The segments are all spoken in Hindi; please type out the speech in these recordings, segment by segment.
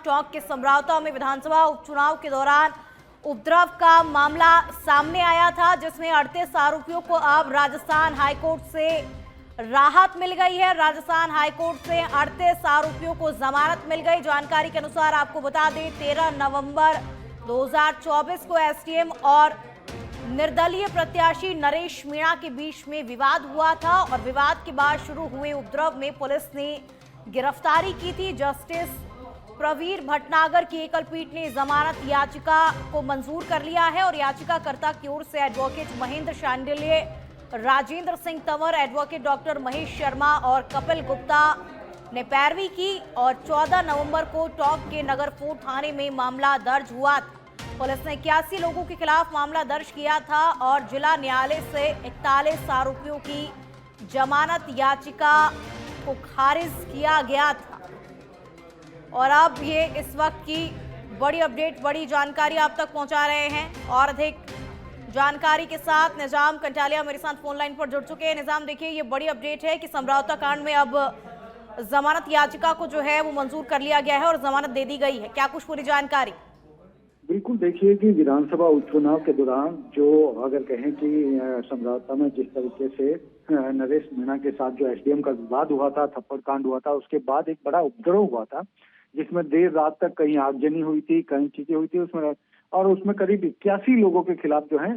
टोंक के समरावता में विधानसभा उपचुनाव के दौरान उपद्रव का मामला सामने आया था, जिसमें 38 आरोपियों को अब राजस्थान हाईकोर्ट से राहत मिल गई है। राजस्थान हाईकोर्ट से 38 आरोपियों को जमानत मिल गई। जानकारी के अनुसार आपको बता दें, 13 नवंबर 2024 को एसडीएम और निर्दलीय प्रत्याशी नरेश मीणा के बीच में विवाद हुआ था और विवाद के बाद शुरू हुए उपद्रव में पुलिस ने गिरफ्तारी की थी। जस्टिस प्रवीर भटनागर की एकल पीठ ने जमानत याचिका को मंजूर कर लिया है और याचिकाकर्ता की ओर से advocate Mahendra Shandilya, Rajendra Singh Tanwar, advocate doctor Mahesh Sharma और कपिल गुप्ता ने पैरवी की और 14 नवंबर को टोंक के नगर फोर्ट थाने में मामला दर्ज हुआ। पुलिस ने 81 लोगों के खिलाफ मामला दर्ज किया था और जिला न्यायालय से 41 आरोपियों की जमानत याचिका को खारिज किया गया था। और अब ये इस वक्त की बड़ी अपडेट, बड़ी जानकारी आप तक पहुंचा रहे हैं और अधिक जानकारी के साथ निजाम कंटालिया मेरे साथ फोन लाइन पर जुड़ चुके हैं। निजाम, देखिए ये बड़ी अपडेट है कि समरावता कांड में अब जमानत याचिका को जो है वो मंजूर कर लिया गया है और जमानत दे दी गई है। क्या कुछ पूरी जानकारी? बिल्कुल, देखिए कि विधानसभा उपचुनाव के दौरान जो अगर कहें कि समरावता में जिस तरीके से नरेश मीणा के साथ जो एसडीएम का विवाद हुआ था, थप्पड़ कांड हुआ था, उसके बाद एक बड़ा उपद्रव हुआ था जिसमें देर रात तक कहीं आगजनी हुई थी, कहीं चीजें हुई थी उसमें, और उसमें करीब 81 लोगों के खिलाफ जो है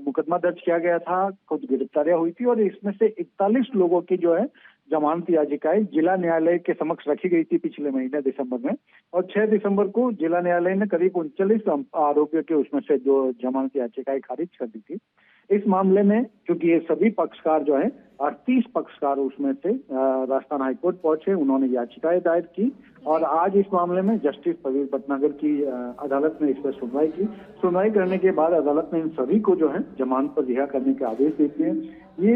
मुकदमा दर्ज किया गया था, कुछ गिरफ्तारियां हुई थी और इसमें से 41 लोगों की जो है जमानत याचिकाएं जिला न्यायालय के समक्ष रखी गई थी पिछले महीने दिसंबर में। और 6 दिसंबर को जिला न्यायालय ने करीब 39 आरोपियों के उसमें से जो जमानत याचिकाएं खारिज कर दी थी। इस मामले में क्योंकि ये सभी पक्षकार जो है 38 पक्षकार उसमें से राजस्थान हाईकोर्ट पहुंचे, उन्होंने याचिकाएं दायर की और आज इस मामले में जस्टिस प्रवीर भटनागर की अदालत ने इस पर सुनवाई की। सुनवाई करने के बाद अदालत ने इन सभी को जो है जमानत पर रिहा करने के आदेश दे दिए। ये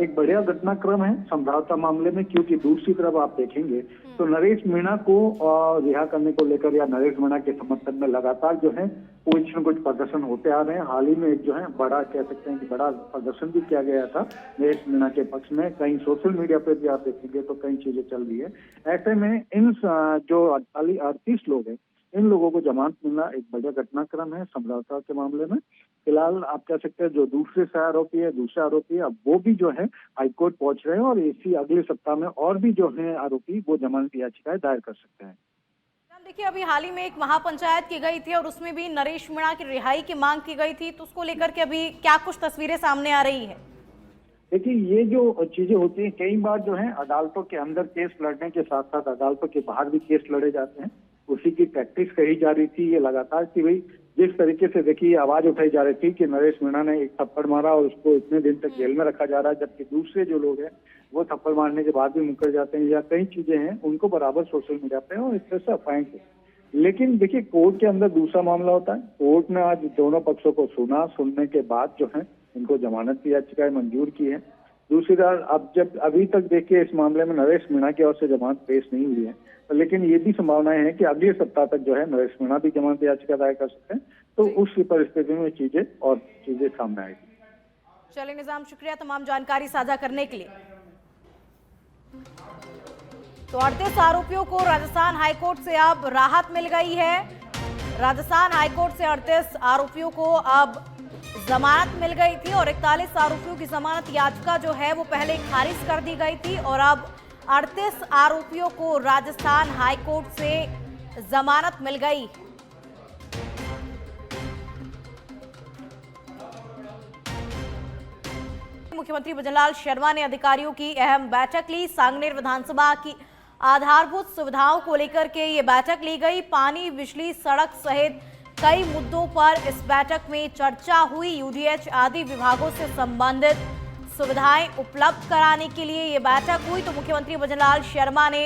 एक बढ़िया घटनाक्रम है समरावता मामले में, क्योंकि दूसरी तरफ आप देखेंगे तो नरेश मीणा को रिहा करने को लेकर या नरेश मीणा के समर्थन में लगातार जो है कुछ न कुछ प्रदर्शन होते आ रहे हैं। हाल ही में एक जो है बड़ा कह सकते हैं कि बड़ा प्रदर्शन भी किया गया था नरेश मीणा के पक्ष में, कहीं सोशल मीडिया पे भी आप देखेंगे तो कई चीजें चल रही है। ऐसे में इन जो 38 लोग हैं, इन लोगों को जमानत मिलना एक बढ़िया घटनाक्रम है समरावता के मामले में। फिलहाल आप कह सकते हैं जो दूसरे आरोपी है अब वो भी जो है हाईकोर्ट पहुंच रहे हैं और इसी अगले सप्ताह में और भी जो है आरोपी वो जमानत याचिकाएं दायर कर सकते हैं। देखिए, अभी हाल ही में एक महापंचायत की गई थी और उसमें भी नरेश मीणा की रिहाई की मांग की गई थी, तो उसको लेकर के अभी क्या कुछ तस्वीरें सामने आ रही है? देखिए, ये जो चीजें होती हैं कई बार जो है अदालतों के अंदर केस लड़ने के साथ साथ अदालतों के बाहर भी केस लड़े जाते हैं, उसी की प्रैक्टिस कही जा रही थी ये लगातार कि भाई जिस तरीके से देखिए आवाज उठाई जा रही थी कि नरेश मीणा ने एक थप्पड़ मारा और उसको इतने दिन तक जेल में रखा जा रहा है, जबकि दूसरे जो लोग हैं वो थप्पड़ मारने के बाद भी मुकर जाते हैं या कई चीजें हैं उनको बराबर सोशल मीडिया पे और इस तरह से अफवाहें थी। लेकिन देखिए कोर्ट के अंदर दूसरा मामला होता है। कोर्ट ने आज दोनों पक्षों को सुना, सुनने के बाद जो है इनको जमानत की याचिकाएं मंजूर की है। दूसरी तरफ अब जब अभी तक देखिए इस मामले में नरेश मीणा की ओर से जमानत पेश नहीं हुई है, लेकिन ये भी संभावनाएं हैं कि अगले सप्ताह तक जो है नरेश मीणा भी जमानत याचिका दायर कर सकते हैं, तो उस परिस्थिति में चीजें सामने आएगी। चलिए निजाम, शुक्रिया तमाम जानकारी साझा करने के लिए। तो 38 आरोपियों को राजस्थान हाईकोर्ट से अब राहत मिल गई है। राजस्थान हाईकोर्ट से 38 आरोपियों को अब जमानत मिल गई थी और 41 आरोपियों की जमानत याचिका जो है वो पहले खारिज कर दी गई थी और अब 38 आरोपियों को राजस्थान हाईकोर्ट से जमानत मिल गई। मुख्यमंत्री भजनलाल शर्मा ने अधिकारियों की अहम बैठक ली। सांगनेर विधानसभा की आधारभूत सुविधाओं को लेकर के ये बैठक ली गई। पानी, बिजली, सड़क सहित कई मुद्दों पर इस बैठक में चर्चा हुई। यूडीएच आदि विभागों से संबंधित सुविधाएं उपलब्ध कराने के लिए ये बैठक हुई। तो मुख्यमंत्री भजनलाल शर्मा ने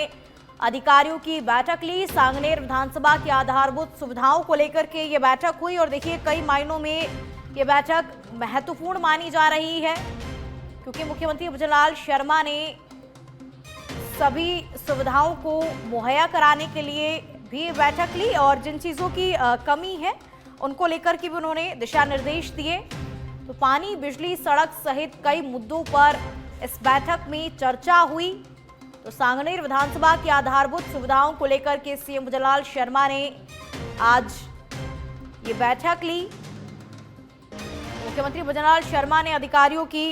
अधिकारियों की बैठक ली। सांगनेर विधानसभा की आधारभूत सुविधाओं को लेकर के ये बैठक हुई और देखिए कई मायनों में ये बैठक महत्वपूर्ण मानी जा रही है, क्योंकि मुख्यमंत्री भजनलाल शर्मा ने सभी सुविधाओं को मुहैया कराने के लिए भी बैठक ली और जिन चीज़ों की कमी है उनको लेकर के भी उन्होंने दिशा निर्देश दिए। तो पानी, बिजली, सड़क सहित कई मुद्दों पर इस बैठक में चर्चा हुई। तो सांगनेर विधानसभा की आधारभूत सुविधाओं को लेकर के सीएम भजनलाल शर्मा ने आज ये बैठक ली। मुख्यमंत्री भजनलाल शर्मा ने अधिकारियों की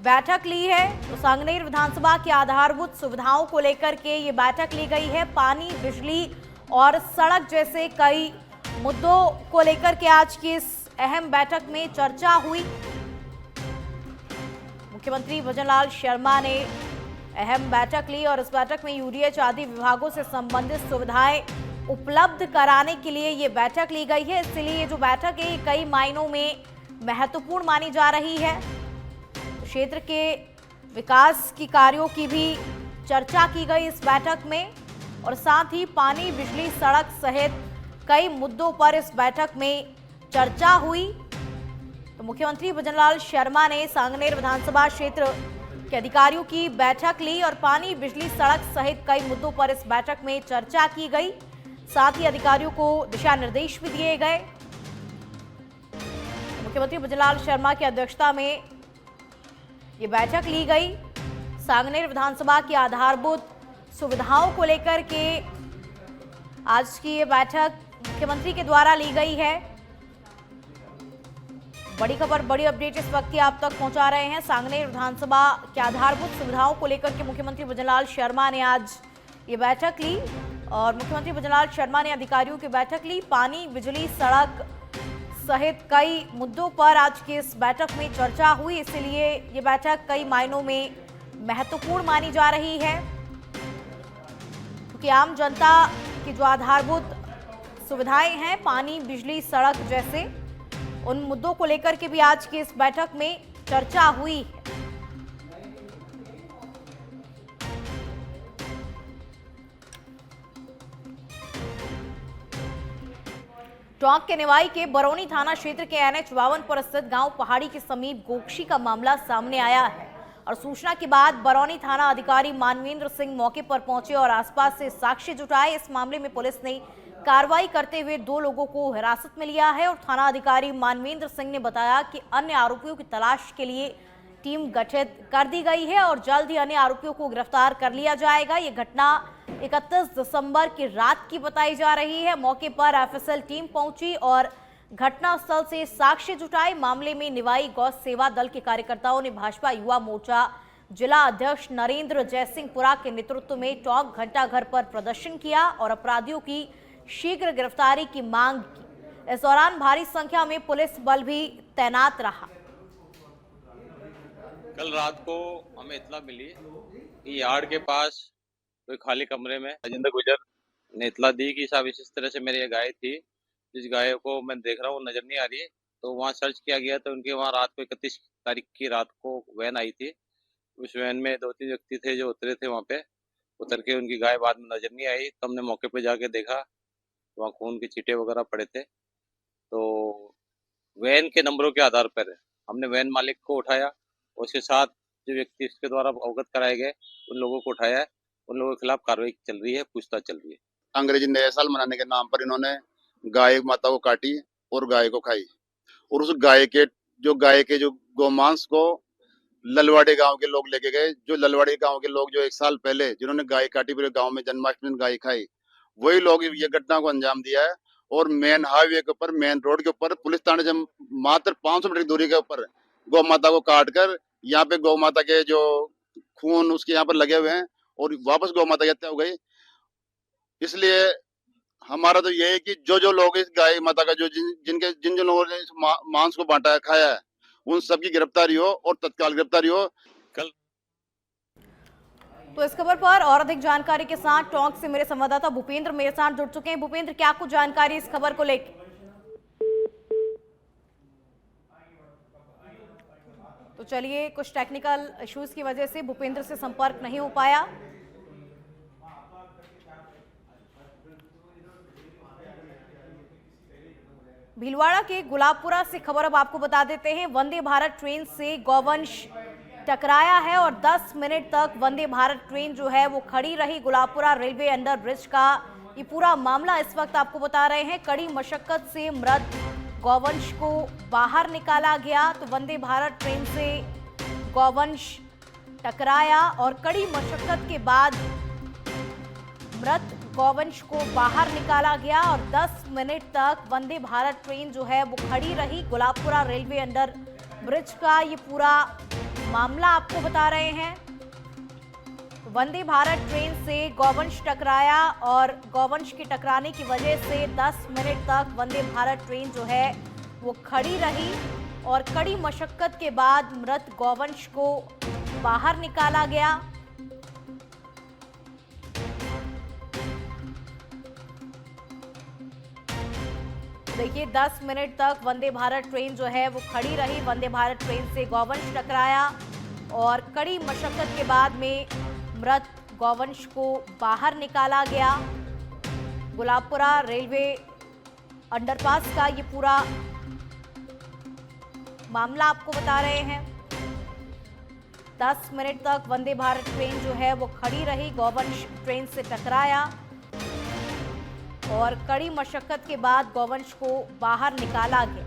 बैठक ली है। तो सांगनेर विधानसभा की आधारभूत सुविधाओं को लेकर के ये बैठक ली गई है। पानी, बिजली और सड़क जैसे कई मुद्दों को लेकर के आज की इस अहम बैठक में चर्चा हुई। मुख्यमंत्री भजनलाल शर्मा ने अहम बैठक ली और इस बैठक में यूडीएच आदि विभागों से संबंधित सुविधाएं उपलब्ध कराने के लिए ये बैठक ली गई है। इसलिए ये जो बैठक है ये कई मायनों में महत्वपूर्ण मानी जा रही है। क्षेत्र के विकास की कार्यों की भी चर्चा की गई इस बैठक में और साथ ही पानी, बिजली, सड़क सहित कई मुद्दों पर इस बैठक में चर्चा हुई। तो मुख्यमंत्री भजनलाल शर्मा ने सांगनेर विधानसभा क्षेत्र के अधिकारियों की बैठक ली और पानी, बिजली, सड़क सहित कई मुद्दों पर इस बैठक में चर्चा की गई। साथ ही अधिकारियों को दिशा निर्देश भी दिए गए। मुख्यमंत्री भजनलाल शर्मा की अध्यक्षता में ये बैठक ली गई। सांगनेर विधानसभा की आधारभूत सुविधाओं को लेकर के आज की ये बैठक मुख्यमंत्री के द्वारा ली गई है। बड़ी खबर, बड़ी अपडेट इस वक्त की आप तक पहुंचा रहे हैं। सांगनेर विधानसभा के आधारभूत सुविधाओं को लेकर के मुख्यमंत्री भजनलाल शर्मा ने आज ये बैठक ली और मुख्यमंत्री भजनलाल शर्मा ने अधिकारियों की बैठक ली। पानी, बिजली, सड़क सहित कई मुद्दों पर आज की इस बैठक में चर्चा हुई। इसलिए ये बैठक कई मायनों में महत्वपूर्ण मानी जा रही है क्योंकि आम जनता की जो आधारभूत सुविधाएं हैं, पानी, बिजली, सड़क जैसे उन मुद्दों को लेकर के भी आज की इस बैठक में चर्चा हुई है। टोंक के निवाई के बरौनी थाना क्षेत्र के NH 52 पर स्थित गांव पहाड़ी के समीप गोकशी का मामला सामने आया है और सूचना के बाद बरौनी थाना अधिकारी मानवेंद्र सिंह मौके पर पहुंचे और आसपास से साक्ष्य जुटाए। इस मामले में पुलिस ने कार्रवाई करते हुए 2 लोगों को हिरासत में लिया है और थाना अधिकारी मानवेंद्र सिंह ने बताया कि अन्य आरोपियों की तलाश के लिए टीम गठित कर दी गई है और जल्द ही अन्य आरोपियों को गिरफ्तार कर लिया जाएगा। ये घटना 31 दिसंबर की रात की बताई जा रही है। मौके पर एफएसएल टीम पहुंची और घटनास्थल से साक्ष्य जुटाए। मामले में निवाई गौ सेवा दल के कार्यकर्ताओं ने भाजपा युवा मोर्चा जिला अध्यक्ष नरेंद्र जयसिंहपुरा के नेतृत्व में टोंक घंटाघर पर प्रदर्शन किया और अपराधियों की शीघ्र गिरफ्तारी की मांग की। इस दौरान भारी संख्या में पुलिस बल भी तैनात रहा। कल रात को हमें इत्तला मिली कि यार्ड के पास कोई खाली कमरे में राजेंद्र गुजर ने इत्तला दी कि साहब इस तरह से मेरी गाय थी, जिस गाय को मैं देख रहा हूँ नजर नहीं आ रही है। तो वहाँ सर्च किया गया तो उनके वहाँ रात को 31 तारीख की रात को वैन आई थी। उस वैन में 2-3 व्यक्ति थे जो उतरे थे। वहाँ पे उतर के उनकी गाय बाद में नजर नहीं आई। तो हमने मौके पे जाके देखा, वहाँ खून के छींटे वगैरह पड़े थे। तो वैन के नंबरों के आधार पर हमने वैन मालिक को उठाया, उसके साथ जो व्यक्ति इसके द्वारा अवगत कराए गए उन लोगों को उठाया है। उन लोगों के खिलाफ कार्रवाई चल रही है, पूछताछ चल रही है। अंग्रेजी नया साल मनाने के नाम पर इन्होंने गाय माता को काटी और गाय को खाई और उस गाय के जो गोमांस को ललवाड़ी गांव के लोग लेके गए। जो ललवाड़ी गांव के लोग जो 1 साल पहले जिन्होंने गाय काटी पूरे गांव में जन्माष्टमी में गाय खाई, वही लोग ये घटना को अंजाम दिया है। और मेन हाईवे के ऊपर, मेन रोड के ऊपर पुलिस थाने से मात्र 500 मीटर की दूरी के ऊपर गौ माता को काट कर यहाँ पे गौ माता के जो खून उसके यहाँ पर लगे हुए हैं और वापस गौ माता की हत्या हो गई। इसलिए हमारा तो ये है कि जो लोग इस गाय माता का जिन लोगों ने इस मांस को बांटा है, खाया है, उन सबकी गिरफ्तारी हो और तत्काल गिरफ्तारी हो। कल तो इस खबर पर और अधिक जानकारी के साथ टोंक से मेरे संवाददाता भूपेंद्र मेरे साथ जुड़ चुके हैं। भूपेंद्र, क्या कुछ जानकारी इस खबर को लेकर? तो चलिए, कुछ टेक्निकल इश्यूज की वजह से भूपेंद्र से संपर्क नहीं हो पाया। भीलवाड़ा के गुलाबपुरा से खबर अब आपको बता देते हैं। वंदे भारत ट्रेन से गौवंश टकराया है और 10 मिनट तक वंदे भारत ट्रेन जो है वो खड़ी रही। गुलाबपुरा रेलवे अंडर ब्रिज का ये पूरा मामला इस वक्त आपको बता रहे हैं। कड़ी मशक्कत से मृत गौवंश को बाहर निकाला गया। तो वंदे भारत ट्रेन से गौवंश टकराया और कड़ी मशक्कत के बाद मृत गौवंश को बाहर निकाला गया और 10 मिनट तक वंदे भारत ट्रेन जो है वो खड़ी रही। गुलाबपुरा रेलवे अंडर ब्रिज का ये पूरा मामला आपको बता रहे हैं। वंदे भारत ट्रेन से गौवंश टकराया और गौवंश के टकराने की वजह से 10 मिनट तक वंदे भारत ट्रेन जो है वो खड़ी रही और कड़ी मशक्कत के बाद मृत गौवंश को बाहर निकाला गया। देखिए 10 मिनट तक वंदे भारत ट्रेन जो है वो खड़ी रही। वंदे भारत ट्रेन से गौवंश टकराया और कड़ी मशक्कत के बाद में मृत गौवंश को बाहर निकाला गया। गुलाबपुरा रेलवे अंडरपास का ये पूरा मामला आपको बता रहे हैं। 10 मिनट तक वंदे भारत ट्रेन जो है वो खड़ी रही। गौवंश ट्रेन से टकराया और कड़ी मशक्कत के बाद गौवंश को बाहर निकाला गया।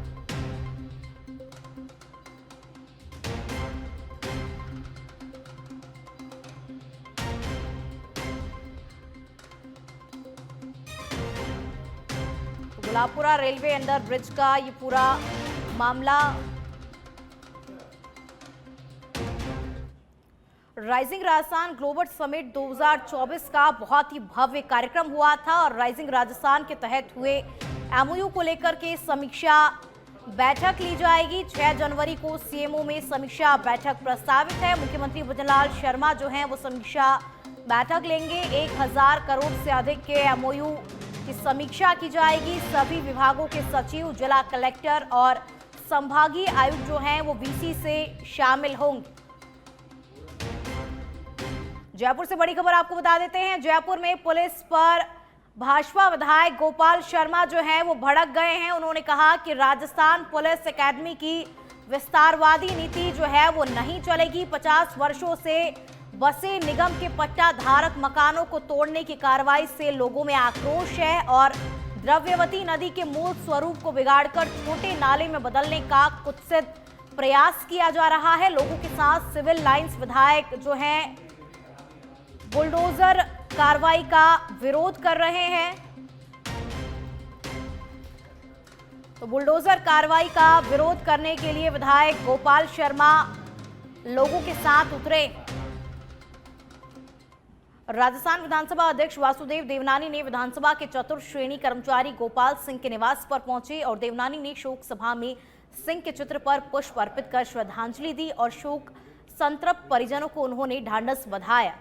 गुलाबपुरा रेलवे अंडर ब्रिज का ये पूरा मामला। राइजिंग राजस्थान ग्लोबल समिट 2024 का बहुत ही भव्य कार्यक्रम हुआ था और राइजिंग राजस्थान के तहत हुए एमओयू को लेकर के समीक्षा बैठक ली जाएगी। 6 जनवरी को सीएमओ में समीक्षा बैठक प्रस्तावित है। मुख्यमंत्री भजनलाल शर्मा जो हैं वो समीक्षा बैठक लेंगे। 1000 करोड़ से अधिक के एमओयू की समीक्षा की जाएगी। सभी विभागों के सचिव, जिला कलेक्टर और संभागीय आयुक्त जो हैं वो वीसी से शामिल होंगे। जयपुर से बड़ी खबर आपको बता देते हैं। जयपुर में पुलिस पर भाजपा विधायक गोपाल शर्मा जो हैं वो भड़क गए हैं। उन्होंने कहा कि राजस्थान पुलिस एकेडमी की विस्तारवादी नीति जो है वो नहीं चलेगी। 50 वर्षों से बसे निगम के पट्टा धारक मकानों को तोड़ने की कार्रवाई से लोगों में आक्रोश है और द्रव्यवती नदी के मूल स्वरूप को बिगाड़कर छोटे नाले में बदलने का कुत्सित प्रयास किया जा रहा है। लोगों के साथ सिविल लाइंस विधायक जो हैं बुलडोजर कार्रवाई का विरोध कर रहे हैं। तो बुलडोजर कार्रवाई का विरोध करने के लिए विधायक गोपाल शर्मा लोगों के साथ उतरे। राजस्थान विधानसभा अध्यक्ष वासुदेव देवनानी ने विधानसभा के चतुर्थ श्रेणी कर्मचारी गोपाल सिंह के निवास पर पहुंचे और देवनानी ने शोक सभा में सिंह के चित्र पर पुष्प अर्पित कर श्रद्धांजलि दी और शोक संतप्त परिजनों को उन्होंने ढांढस बंधाया।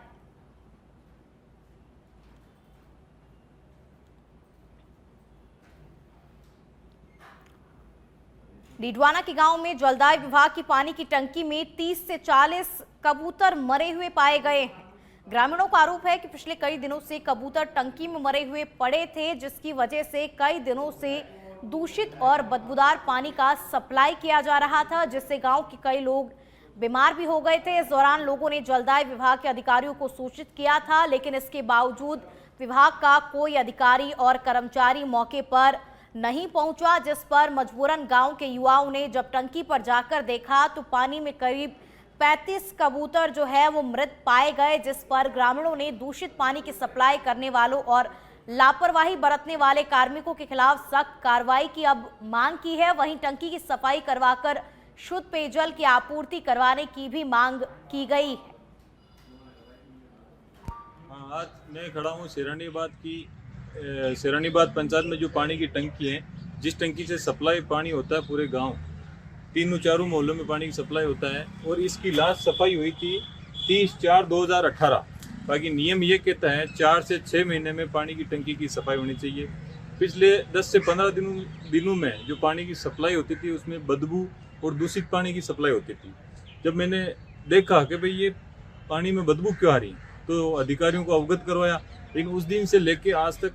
डीडवाना के गांव में जलदाय विभाग की पानी की टंकी में 30 से 40 कबूतर मरे हुए पाए गए हैं। ग्रामीणों का आरोप है कि पिछले कई दिनों से कबूतर टंकी में मरे हुए पड़े थे, जिसकी वजह से कई दिनों से दूषित और बदबूदार पानी का सप्लाई किया जा रहा था, जिससे गांव के कई लोग बीमार भी हो गए थे। इस दौरान लोगों ने जलदाय विभाग के अधिकारियों को सूचित किया था, लेकिन इसके बावजूद विभाग का कोई अधिकारी और कर्मचारी मौके पर नहीं पहुंचा, जिस पर मजबूरन गांव के युवाओं ने जब टंकी पर जाकर देखा तो पानी में करीब 35 कबूतर जो है वो मृत पाए गए, जिस पर ग्रामीणों ने दूषित पानी की सप्लाई करने वालों और लापरवाही बरतने वाले कार्मिकों के खिलाफ सख्त कार्रवाई की अब मांग की है। वहीं टंकी की सफाई करवाकर शुद्ध पेयजल की आपूर्ति करवाने की भी मांग की गई है। आज मैं खड़ा हूँ शेरानीबाद पंचायत में जो पानी की टंकी है, जिस टंकी से सप्लाई पानी होता है पूरे गांव, तीनों चारों मोहल्लों में पानी की सप्लाई होता है और इसकी लास्ट सफाई हुई थी 30/4/2018। बाकी नियम ये कहता है 4 से 6 महीने में पानी की टंकी की सफाई होनी चाहिए। पिछले 10 से 15 दिनों में जो पानी की सप्लाई होती थी उसमें बदबू और दूषित पानी की सप्लाई होती थी। जब मैंने देखा कि भाई ये पानी में बदबू क्यों आ रही, तो अधिकारियों को अवगत करवाया, लेकिन उस दिन से लेके आज तक